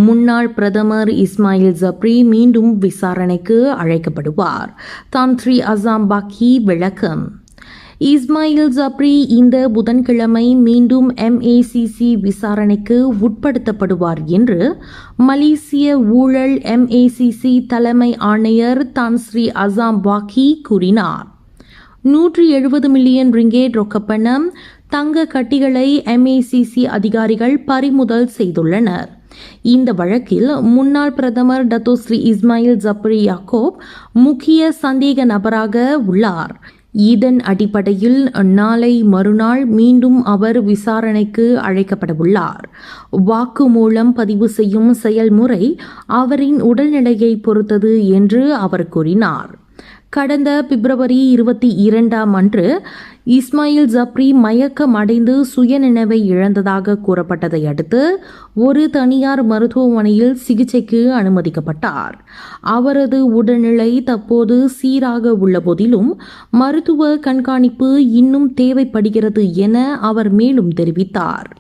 முன்னாள் பிரதமர் இஸ்மாயில் ஜப்ரி மீண்டும் விசாரணைக்கு அழைக்கப்படுவார். தன்ஸ்ரீ அசாம் பாக்கி விளக்கம். இஸ்மாயில் ஜப்ரி இந்த புதன்கிழமை மீண்டும் MACC விசாரணைக்கு உட்படுத்தப்படுவார் என்று மலேசிய ஊழல் MACC தலைமை ஆணையர் தன்ஸ்ரீ அசாம் பாக்கி கூறினார். 170 மில்லியன் ரிங்கேட் ரொக்கப்பணம், தங்க கட்டிகளை MACC அதிகாரிகள் பறிமுதல் செய்துள்ளனர். இந்த வழக்கில் முன்னாள் பிரதமர் டத்தோஸ்ரீ இஸ்மாயில் ஜப்ரி யாக்கோப் முக்கிய சந்தேக நபராக உள்ளார். இதன் அடிப்படையில் நாளை மறுநாள் மீண்டும் அவர் விசாரணைக்கு அழைக்கப்படவுள்ளார். வாக்குமூலம் பதிவு செய்யும் செயல்முறை அவரின் உடல்நிலையை பொறுத்தது என்று அவர் கூறினார். கடந்த பிப்ரவரி 22 அன்று இஸ்மாயில் ஜப்ரி மயக்கம் அடைந்து சுயநினைவை இழந்ததாக கூறப்பட்டதை அடுத்து ஒரு தனியார் மருத்துவமனையில் சிகிச்சைக்கு அனுமதிக்கப்பட்டார். அவரது உடல்நிலை தற்போது சீராக உள்ள போதிலும் மருத்துவ கண்காணிப்பு இன்னும் தேவைப்படுகிறது என அவர் மேலும் தெரிவித்தார்.